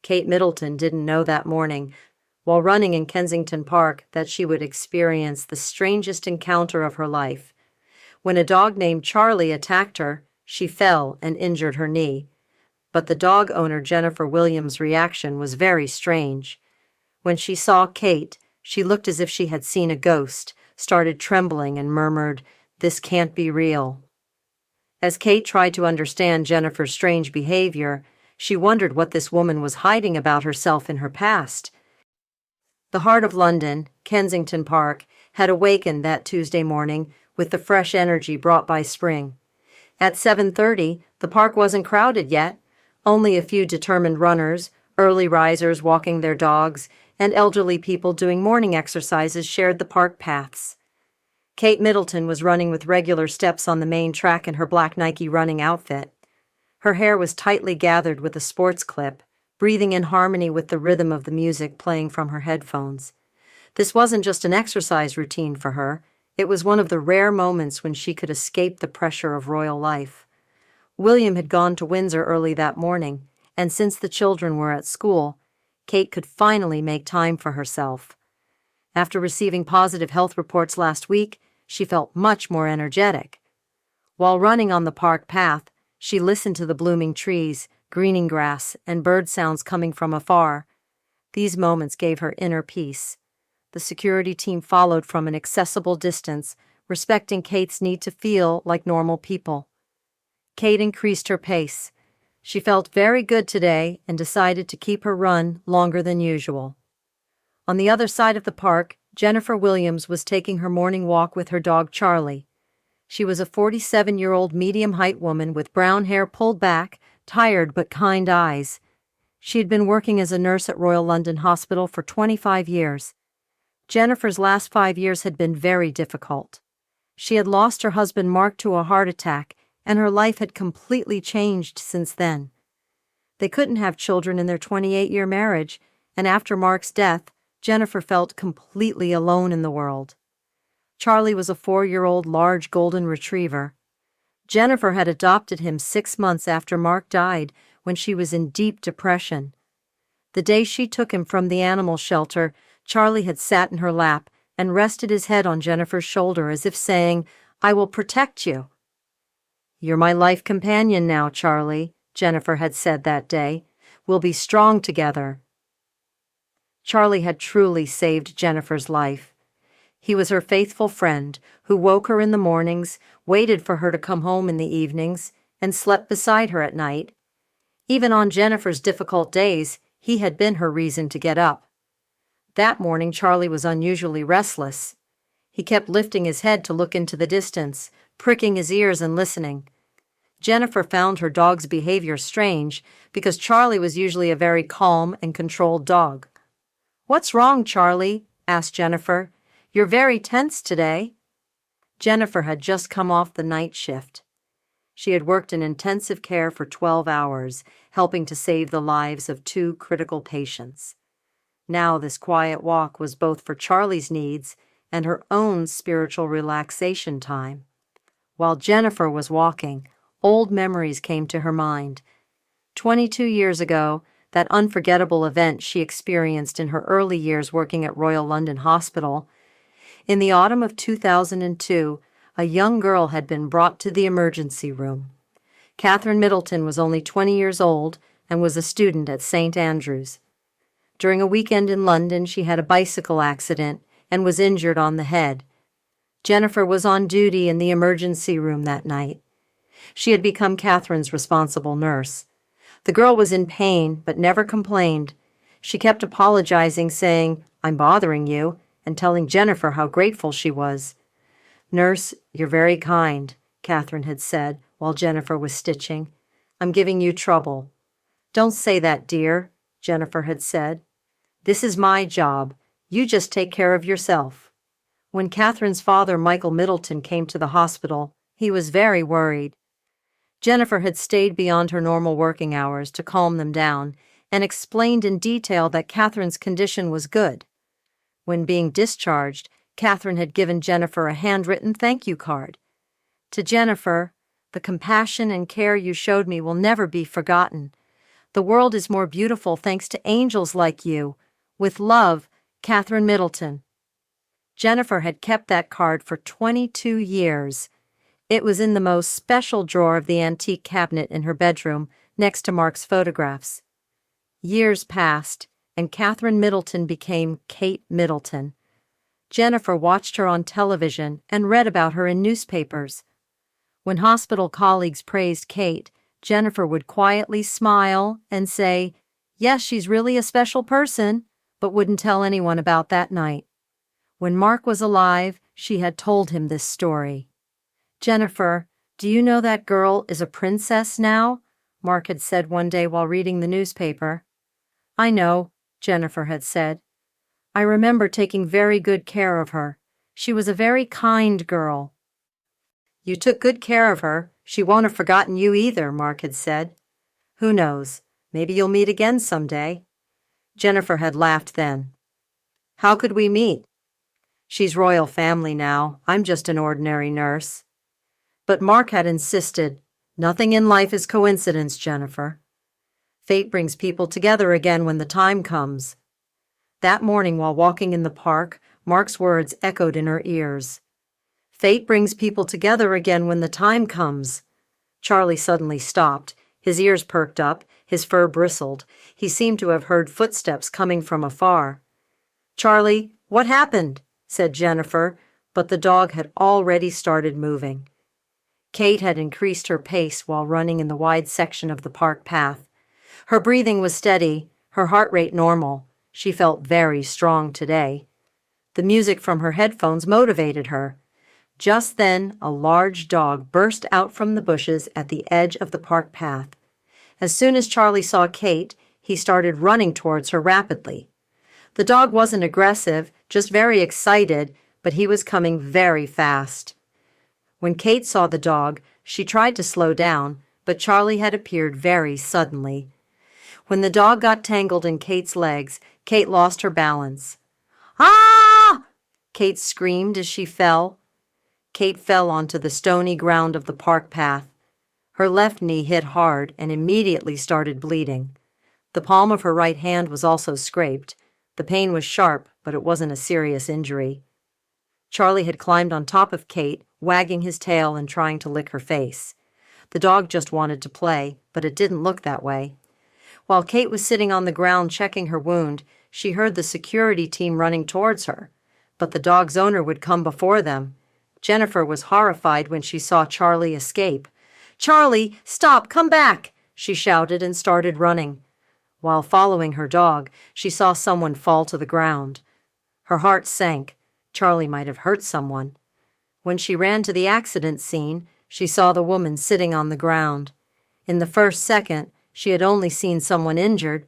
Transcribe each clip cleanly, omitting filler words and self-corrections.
Kate Middleton didn't know that morning, while running in Kensington Park, that she would experience the strangest encounter of her life. When a dog named Charlie attacked her, she fell and injured her knee. But the dog owner Jennifer Williams' reaction was very strange. When she saw Kate, she looked as if she had seen a ghost, started trembling, and murmured, "This can't be real." As Kate tried to understand Jennifer's strange behavior, she wondered what this woman was hiding about herself in her past. The heart of London, Kensington Park, had awakened that Tuesday morning with the fresh energy brought by spring. At 7:30, the park wasn't crowded yet. Only a few determined runners, early risers walking their dogs, and elderly people doing morning exercises shared the park paths. Kate Middleton was running with regular steps on the main track in her black Nike running outfit. Her hair was tightly gathered with a sports clip, breathing in harmony with the rhythm of the music playing from her headphones. This wasn't just an exercise routine for her. It was one of the rare moments when she could escape the pressure of royal life. William had gone to Windsor early that morning, and since the children were at school, Kate could finally make time for herself. After receiving positive health reports last week, she felt much more energetic. While running on the park path, she listened to the blooming trees, greening grass, and bird sounds coming from afar. These moments gave her inner peace. The security team followed from an accessible distance, respecting Kate's need to feel like normal people. Kate increased her pace. She felt very good today and decided to keep her run longer than usual. On the other side of the park, Jennifer Williams was taking her morning walk with her dog Charlie. She was a 47-year-old medium-height woman with brown hair pulled back, tired but kind eyes. She had been working as a nurse at Royal London Hospital for 25 years. Jennifer's last 5 years had been very difficult. She had lost her husband Mark to a heart attack, and her life had completely changed since then. They couldn't have children in their 28-year marriage, and after Mark's death, Jennifer felt completely alone in the world. Charlie was a 4-year-old large golden retriever. Jennifer had adopted him 6 months after Mark died, when she was in deep depression. The day she took him from the animal shelter, Charlie had sat in her lap and rested his head on Jennifer's shoulder as if saying, "I will protect you." "You're my life companion now, Charlie," Jennifer had said that day. "We'll be strong together." Charlie had truly saved Jennifer's life. He was her faithful friend who woke her in the mornings, waited for her to come home in the evenings, and slept beside her at night. Even on Jennifer's difficult days, he had been her reason to get up. That morning, Charlie was unusually restless. He kept lifting his head to look into the distance, pricking his ears and listening. Jennifer found her dog's behavior strange because Charlie was usually a very calm and controlled dog. "What's wrong, Charlie?" asked Jennifer. "You're very tense today." Jennifer had just come off the night shift. She had worked in intensive care for 12 hours, helping to save the lives of 2 critical patients. Now this quiet walk was both for Charlie's needs and her own spiritual relaxation time. While Jennifer was walking, old memories came to her mind. 22 years ago, that unforgettable event she experienced in her early years working at Royal London Hospital. In the autumn of 2002, a young girl had been brought to the emergency room. Kate Middleton was only 20 years old and was a student at St. Andrews. During a weekend in London, she had a bicycle accident and was injured on the head. Jennifer was on duty in the emergency room that night. She had become Catherine's responsible nurse. The girl was in pain, but never complained. She kept apologizing, saying, "I'm bothering you," and telling Jennifer how grateful she was. "Nurse, you're very kind," Catherine had said while Jennifer was stitching. "I'm giving you trouble." "Don't say that, dear," Jennifer had said. "This is my job. You just take care of yourself." When Catherine's father, Michael Middleton, came to the hospital, he was very worried. Jennifer had stayed beyond her normal working hours to calm them down and explained in detail that Catherine's condition was good. When being discharged, Catherine had given Jennifer a handwritten thank you card. To Jennifer, "The compassion and care you showed me will never be forgotten. The world is more beautiful thanks to angels like you. With love, Catherine Middleton. Jennifer had kept that card for 22 years. It was in the most special drawer of the antique cabinet in her bedroom, next to Mark's photographs. Years passed, and Catherine Middleton became Kate Middleton. Jennifer watched her on television and read about her in newspapers. When hospital colleagues praised Kate, Jennifer would quietly smile and say, "Yes, she's really a special person," but wouldn't tell anyone about that night. When Mark was alive, she had told him this story. "Jennifer, do you know that girl is a princess now?" Mark had said one day while reading the newspaper. "I know," Jennifer had said. "I remember taking very good care of her. She was a very kind girl." "You took good care of her. She won't have forgotten you either," Mark had said. "Who knows? Maybe you'll meet again someday." Jennifer had laughed then. "How could we meet? She's royal family now. I'm just an ordinary nurse." But Mark had insisted, "Nothing in life is coincidence, Jennifer. Fate brings people together again when the time comes." That morning while walking in the park, Mark's words echoed in her ears. "Fate brings people together again when the time comes." Charlie suddenly stopped. His ears perked up, his fur bristled. He seemed to have heard footsteps coming from afar. "Charlie, what happened?" said Jennifer, but the dog had already started moving. Kate had increased her pace while running in the wide section of the park path. Her breathing was steady, her heart rate normal. She felt very strong today. The music from her headphones motivated her. Just then, a large dog burst out from the bushes at the edge of the park path. As soon as Charlie saw Kate, he started running towards her rapidly. The dog wasn't aggressive, just very excited, but he was coming very fast. When Kate saw the dog, she tried to slow down, but Charlie had appeared very suddenly. When the dog got tangled in Kate's legs, Kate lost her balance. "Ah!" Kate screamed as she fell. Kate fell onto the stony ground of the park path. Her left knee hit hard and immediately started bleeding. The palm of her right hand was also scraped. The pain was sharp, but it wasn't a serious injury. Charlie had climbed on top of Kate, wagging his tail and trying to lick her face. The dog just wanted to play, but it didn't look that way. While Kate was sitting on the ground checking her wound, she heard the security team running towards her. But the dog's owner would come before them. Jennifer was horrified when she saw Charlie escape. "Charlie, stop, come back!" she shouted and started running. While following her dog, she saw someone fall to the ground. Her heart sank. Charlie might have hurt someone. When she ran to the accident scene, she saw the woman sitting on the ground. In the first second, she had only seen someone injured,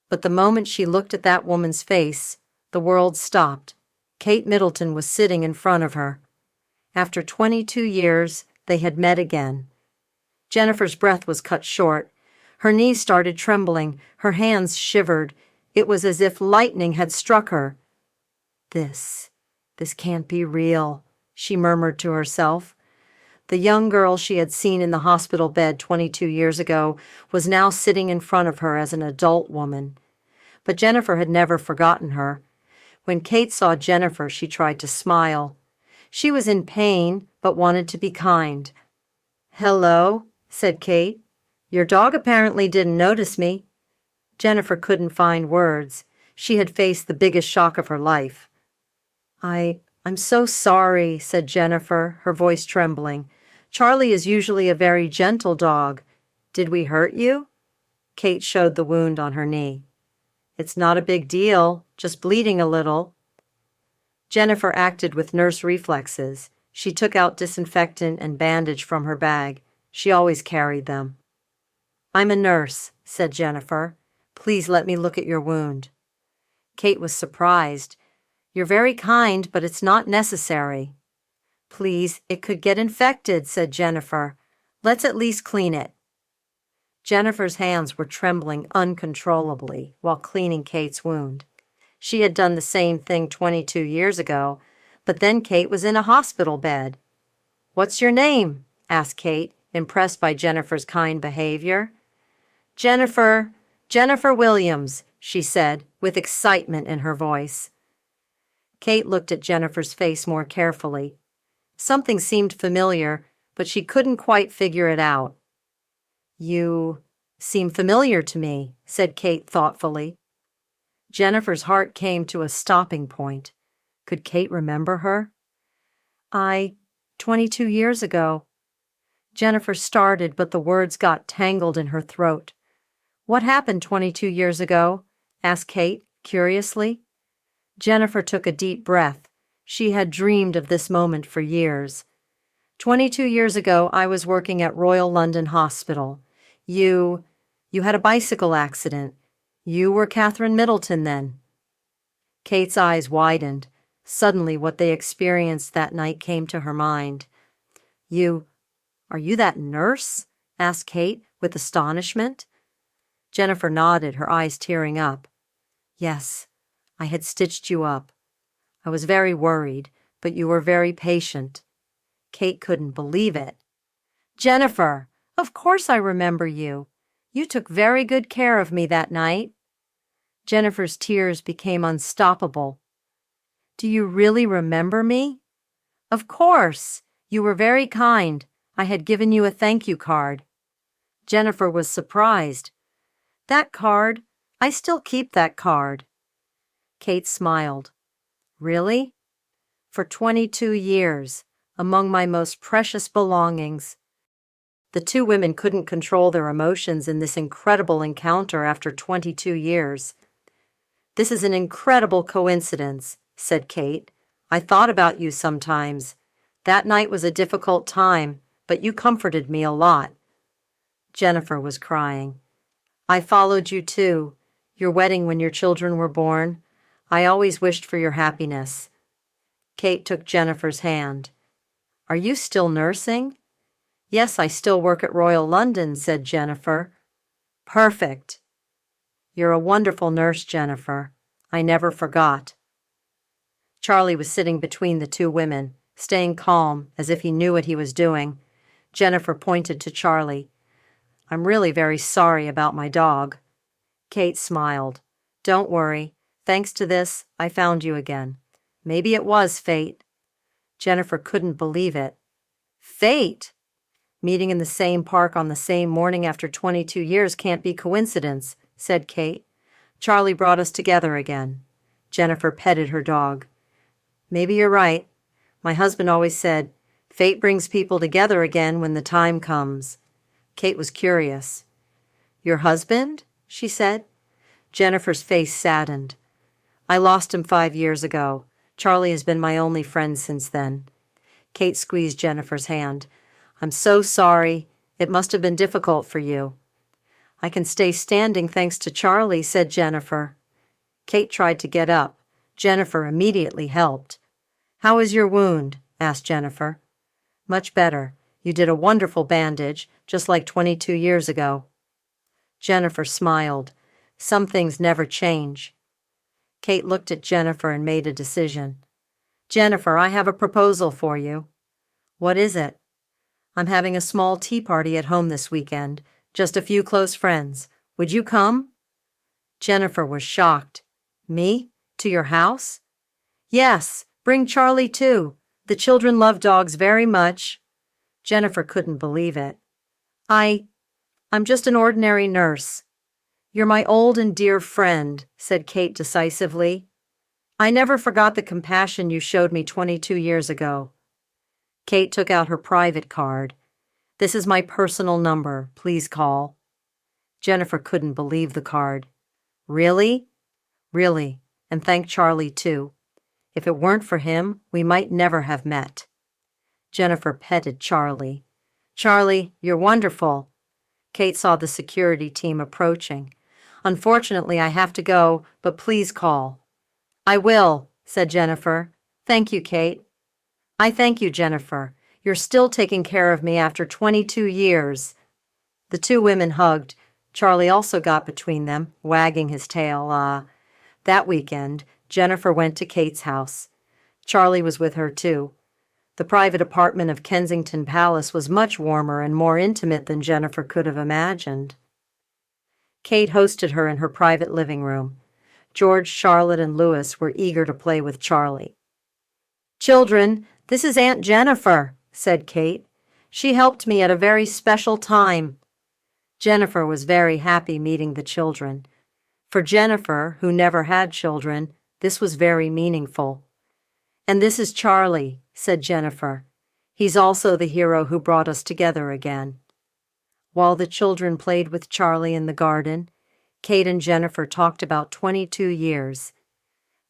but the moment she looked at that woman's face, the world stopped. Kate Middleton was sitting in front of her. After 22 years, they had met again. Jennifer's breath was cut short. Her knees started trembling. Her hands shivered. It was as if lightning had struck her. This can't be real," she murmured to herself. The young girl she had seen in the hospital bed 22 years ago was now sitting in front of her as an adult woman. But Jennifer had never forgotten her. When Kate saw Jennifer, she tried to smile. She was in pain, but wanted to be kind. "Hello," said Kate. "Your dog apparently didn't notice me." Jennifer couldn't find words. She had faced the biggest shock of her life. I'm so sorry," said Jennifer, her voice trembling. "Charlie is usually a very gentle dog. Did we hurt you?" Kate showed the wound on her knee. "It's not a big deal, just bleeding a little." Jennifer acted with nurse reflexes. She took out disinfectant and bandage from her bag. She always carried them. "I'm a nurse," said Jennifer. "Please let me look at your wound." Kate was surprised. "You're very kind, but it's not necessary." "Please, it could get infected," said Jennifer. "Let's at least clean it." Jennifer's hands were trembling uncontrollably while cleaning Kate's wound. She had done the same thing 22 years ago, but then Kate was in a hospital bed. "What's your name?" asked Kate, impressed by Jennifer's kind behavior. "Jennifer, Jennifer Williams, she said, with excitement in her voice. Kate looked at Jennifer's face more carefully. Something seemed familiar, but she couldn't quite figure it out. You seem familiar to me, said Kate thoughtfully. Jennifer's heart came to a stopping point. Could Kate remember her? 22 years ago. Jennifer started, but the words got tangled in her throat. What happened 22 years ago? Asked Kate, curiously. Jennifer took a deep breath. She had dreamed of this moment for years. 22 years ago, I was working at Royal London Hospital. You had a bicycle accident. You were Kate Middleton then. Kate's eyes widened. Suddenly, what they experienced that night came to her mind. Are you that nurse? Asked Kate, with astonishment. Jennifer nodded, her eyes tearing up. Yes, I had stitched you up. I was very worried, but you were very patient. Kate couldn't believe it. Jennifer, of course I remember you. You took very good care of me that night. Jennifer's tears became unstoppable. Do you really remember me? Of course. You were very kind. I had given you a thank you card. Jennifer was surprised. That card? I still keep that card. Kate smiled. Really? For 22 years, among my most precious belongings. The two women couldn't control their emotions in this incredible encounter after 22 years. This is an incredible coincidence, said Kate. I thought about you sometimes. That night was a difficult time, but you comforted me a lot. Jennifer was crying. I followed you too. Your wedding when your children were born. I always wished for your happiness. Kate took Jennifer's hand. Are you still nursing? Yes, I still work at Royal London, said Jennifer. Perfect. You're a wonderful nurse, Jennifer. I never forgot. Charlie was sitting between the two women, staying calm, as if he knew what he was doing. Jennifer pointed to Charlie. I'm really very sorry about my dog. Kate smiled. Don't worry. Thanks to this, I found you again. Maybe it was fate. Jennifer couldn't believe it. Fate? Meeting in the same park on the same morning after 22 years can't be coincidence, said Kate. Charlie brought us together again. Jennifer petted her dog. Maybe you're right. My husband always said, fate brings people together again when the time comes. Kate was curious. Your husband? She said. Jennifer's face saddened. I lost him 5 years ago. Charlie has been my only friend since then. Kate squeezed Jennifer's hand. I'm so sorry. It must have been difficult for you. I can stay standing thanks to Charlie, said Jennifer. Kate tried to get up. Jennifer immediately helped. How is your wound? Asked Jennifer. Much better. You did a wonderful bandage, just like 22 years ago. Jennifer smiled. Some things never change. Kate looked at Jennifer and made a decision. Jennifer, I have a proposal for you. What is it? I'm having a small tea party at home this weekend. Just a few close friends. Would you come? Jennifer was shocked. Me? To your house? Yes, bring Charlie too. The children love dogs very much. Jennifer couldn't believe it. I'm just an ordinary nurse. You're my old and dear friend, said Kate decisively. I never forgot the compassion you showed me 22 years ago. Kate took out her private card. This is my personal number. Please call. Jennifer couldn't believe the card. Really? Really, and thank Charlie too. If it weren't for him, we might never have met. Jennifer petted Charlie. Charlie, you're wonderful. Kate saw the security team approaching. Unfortunately, I have to go, but please call. I will, said Jennifer. Thank you, Kate. I thank you, Jennifer. You're still taking care of me after 22 years. The two women hugged. Charlie also got between them, wagging his tail. That weekend, Jennifer went to Kate's house. Charlie was with her, too. The private apartment of Kensington Palace was much warmer and more intimate than Jennifer could have imagined. Kate hosted her in her private living room. George, Charlotte, and Louis were eager to play with Charlie. "Children, this is Aunt Jennifer," said Kate. "She helped me at a very special time." Jennifer was very happy meeting the children. For Jennifer, who never had children, this was very meaningful. "And this is Charlie," said Jennifer. "He's also the hero who brought us together again." While the children played with Charlie in the garden, Kate and Jennifer talked about 22 years.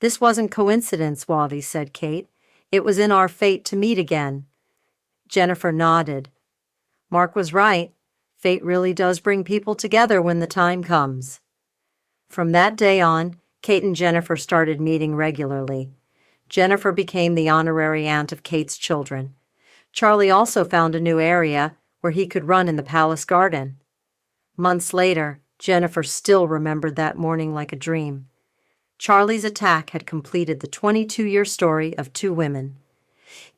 "This wasn't coincidence, Waddy," said Kate. "It was in our fate to meet again." Jennifer nodded. Mark was right. Fate really does bring people together when the time comes. From that day on, Kate and Jennifer started meeting regularly. Jennifer became the honorary aunt of Kate's children. Charlie also found a new area where he could run in the palace garden. Months later, Jennifer still remembered that morning like a dream. Charlie's attack had completed the 22-year story of two women.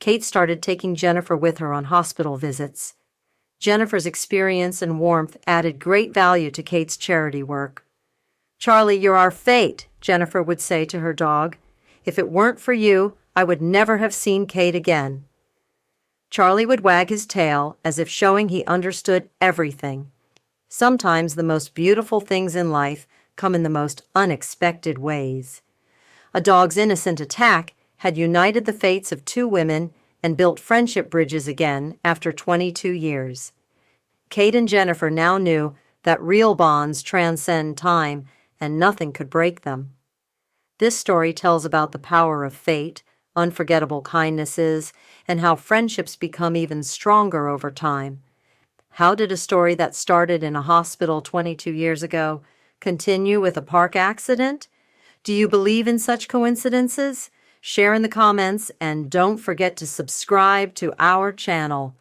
Kate started taking Jennifer with her on hospital visits. Jennifer's experience and warmth added great value to Kate's charity work. "Charlie, you're our fate," Jennifer would say to her dog. "If it weren't for you, I would never have seen Kate again." Charlie would wag his tail as if showing he understood everything. Sometimes the most beautiful things in life come in the most unexpected ways. A dog's innocent attack had united the fates of two women and built friendship bridges again after 22 years. Kate and Jennifer now knew that real bonds transcend time and nothing could break them. This story tells about the power of fate, unforgettable kindnesses, and how friendships become even stronger over time. How did a story that started in a hospital 22 years ago continue with a park accident? Do you believe in such coincidences? Share in the comments and don't forget to subscribe to our channel.